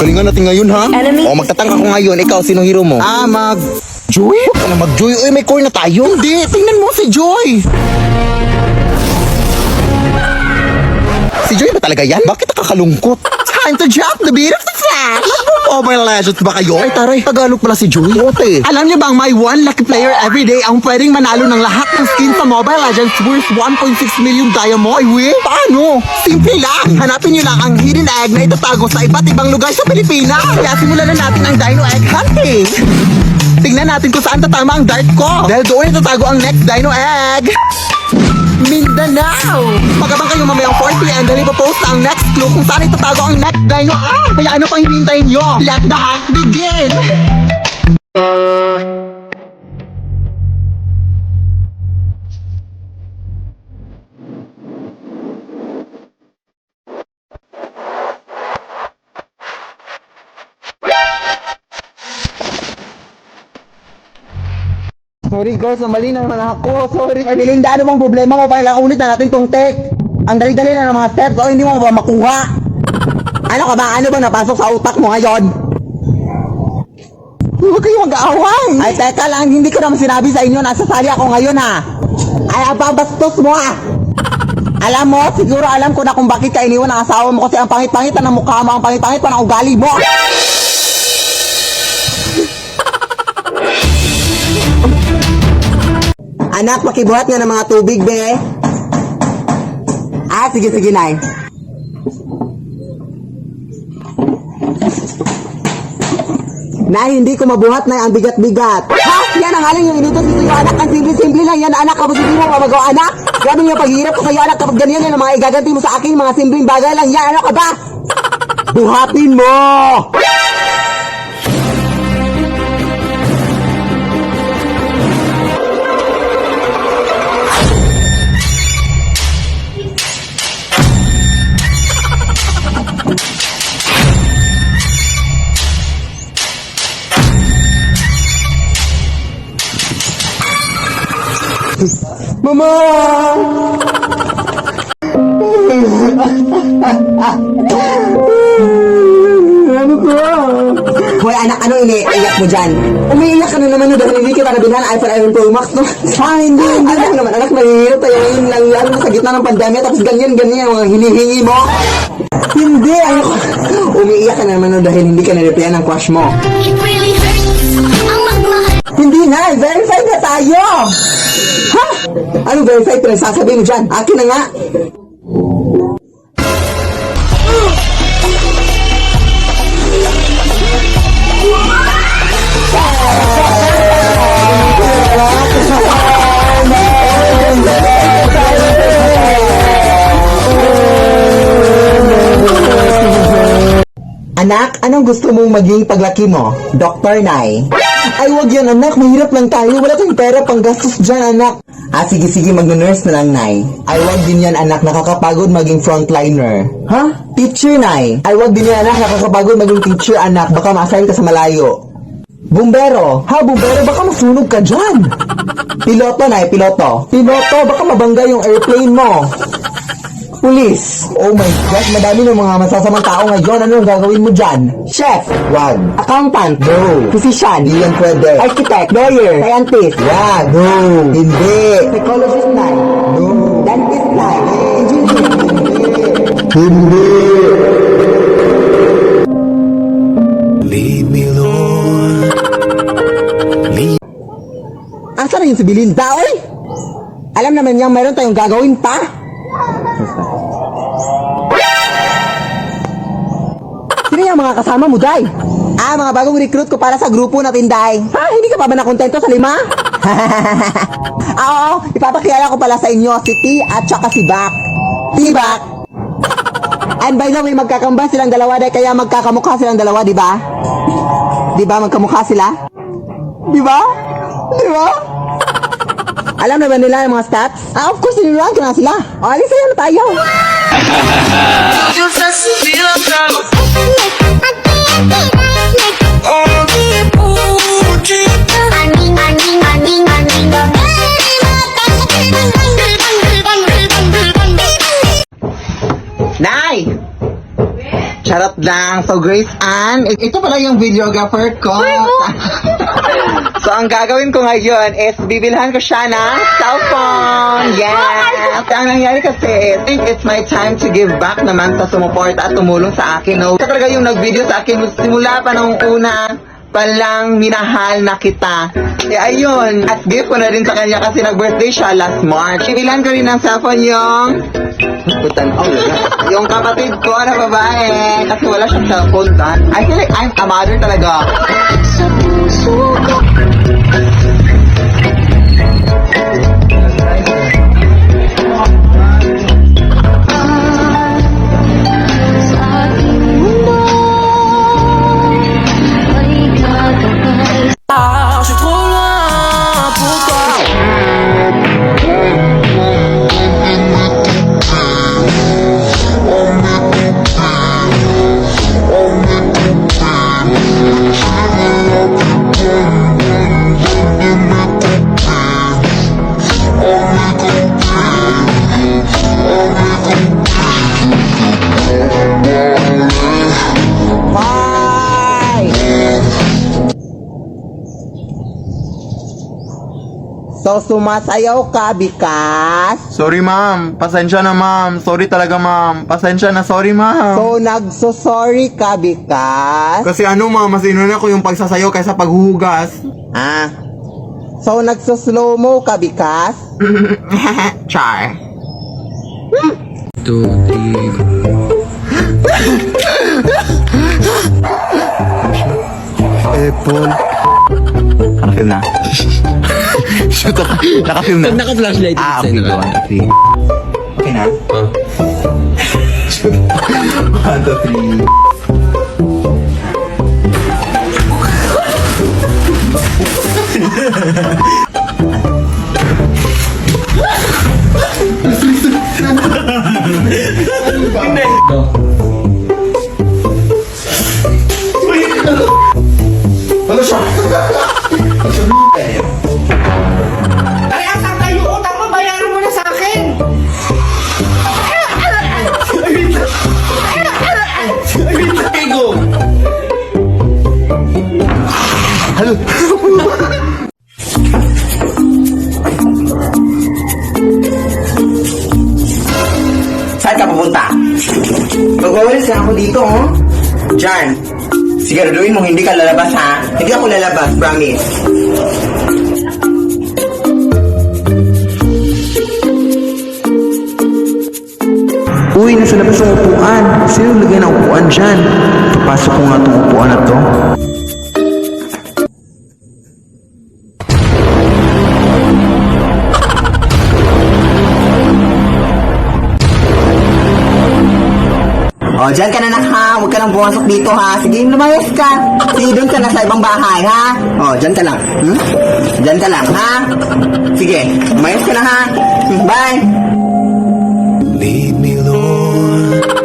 Galingan natin ngayon, ha? Enemy. O, magtatangka ko ngayon. Ikaw, sino hero mo? Joy? Huwag ka na mag-Joy. Uy, may core na tayo. Hindi, tingnan mo si Joy. Si Joy ba talaga yan? Bakit nakakalungkot? Time to drop the beat of the flash. Mobile Legends ba kayo? Ay, taray. Tagalog pala si Joy. Ote. Alam niyo bang may one lucky player every day ang pwedeng manalo ng lahat ng skins sa Mobile Legends worth 1.6 million diamond? Ay, we? Paano? Simple lang! Hanapin niyo lang ang hidden egg na itatago sa iba't ibang lugar sa Pilipinas. Kaya simulan na natin ang Dino Egg Hunting. Tingnan natin kung saan tatama ang dart ko. Dahil doon itatago ang next Dino Egg. Mindanao! Pagkabang kayo mamayang 4pm dahil ipapost na ang next clue kung saan itatago ang next Dino Egg. Kaya ano pang hinintayin nyo? Let the hunt begin! Sorry girls, mali na naman ako. Sorry. Melinda, ano bang problema mo? Parang ulit na natin tong tech. Ang dali-dali na ng mga steps. O hindi mo ba makuha? Ano ka ba? Ano ba napasok sa utak mo ngayon? Huwag kayo mag-aaway! Ay, teka lang. Hindi ko naman sinabi sa inyo. Nasasali ako ngayon ha. Ay, ababastos mo ha. Alam mo, siguro alam ko na kung bakit ka iniwan ng asawa mo kasi ang pangit-pangit na ng mukha mo, ang pangit-pangit pa ng ugali mo. Anak, pakibuhat nga ng mga tubig, be. Sige, Nay. Nay, hindi ko mabuhat, Nay. Ang bigat-bigat. Ha? Yan ang haling yung inutos dito yung anak. Ang simple-simple lang. Yan, anak. Kapag hindi mo mamagawa, anak. Grabe yung paghihirap ko kayo, anak. Kapag ganyan yan, ang mga igaganti mo sa akin, mga simpleng bagay lang. Yan, ano ka ba? Buhatin mo! Mama! Ano ko? Hoy anak, ano iniiyak mo dyan? Umiiyak ka na naman no dahil hindi kita nabilhan iPhone Iron Pro Max, no? Hindi naman anak, mahirap tayo ngayon lang yan sa gitna ng pandemya tapos ganyan yung mga hinihingi mo. Hindi, ayoko. Umiiyak ka na naman no dahil hindi ka na-replyan ng crush mo. It really hurts ang magmahal. Hindi na, verified na tayo! Ha? Ano verified? Pinagsasabihin mo dyan? Akin na nga! Anak, anong gusto mong maging paglaki mo? Dr. Nay. Ay, wag yan anak. Mahirap lang tayo. Wala tayong pera pang gastos dyan, anak. Sige, mag-nurse na lang, Nay. Ay, wag din yan, anak. Nakakapagod maging frontliner. Ha? Teacher, Nay. Ay, wag din yan, anak. Nakakapagod maging teacher, anak. Baka ma-assign ka sa malayo. Bumbero. Ha, bumbero? Baka masunog ka dyan. Piloto, Nay. Piloto. Piloto, baka mabangga yung airplane mo. Police. Oh my God, madami ng mga masasamang tao ngayon. Ano ang gagawin mo dyan? Chef. Wag. Accountant. No. Physician. Hindi yan pwede. Architect. Lawyer. Scientist. Wag. No. Hindi. Psychologist na. No. Dentist na. Engineer. Hindi. Lead me, Lord. Asa na yung si Belinda, oy? Alam naman niya, mayroon tayong gagawin pa. Sino yung mga kasama mo, Day? Mga bagong recruit ko para sa grupo natin, Day. Hindi ka pa ba nakontento sa 5? Oo, ipapakilala ko pala sa inyo si T at saka si Bak. T-Bak. And by the way, magkakamba silang dalawa, Day, kaya magkakamukha silang dalawa, di ba? Di ba, magkamukha sila? Di ba? Di ba? Alam na ba nila yung mga stats? Of course, niluruan ko na sila. Alis sa'yo na tayo. Nay! Charot lang. So, Grace Ann, ito pala yung videographer ko. So, ang gagawin ko ngayon is bibilhan ko siya ng cellphone. Yes! Ang nangyari kasi, I think it's my time to give back naman sa sumuporta at tumulong sa akin. No? Siya talaga yung nag-video sa akin simula pa nung una palang minahal na kita. Eh, ayun. At gift ko na rin sa kanya kasi nag-birthday siya last March. Bibilhan ko rin ng cellphone yung yung kapatid ko na babae kasi wala siyang cellphone dahil I feel like I'm a mother talaga. Sa puso ko sa ating mundo ay gagabay. So, sumasayaw ka, Bikas? Sorry ma'am, pasensya na ma'am. Sorry talaga ma'am, pasensya na, sorry ma'am. So, nagsusorry ka, Bikas? Kasi ano ma'am, mas inuna ko yung pagsasayaw kaysa paghuhugas. Ah. So, nagsuslow mo ka, Bikas? Char. Apple. Nakafilm na. Shoot ako. Nakafilm na. Naka-flashlight. Okay, 1, 2, 3. Okay na? 1, 2, 3. Ano siya? Ay, asan tayo? Utang mo, bayaran mo na sa akin! Ego! Saan ka pupunta? Magwawalis na ako dito, oh. Diyan. Siguraduhin mo hindi ka lalabas, ha? Hindi ako lalabas, promise. Uy, nasa labas yung upuan. Sino lagay ng upuan dyan? Papasok ko nga itong upuan na to. O, dyan ka na ha. Huwag ka nang pumasok dito, ha. Sige, lumayas ka. Sige, doon ka na sa ibang bahay, ha. O, dyan ka lang. Dyan ka lang, ha. Sige, lumayas ka na, ha. Bye. Lead me, Lord.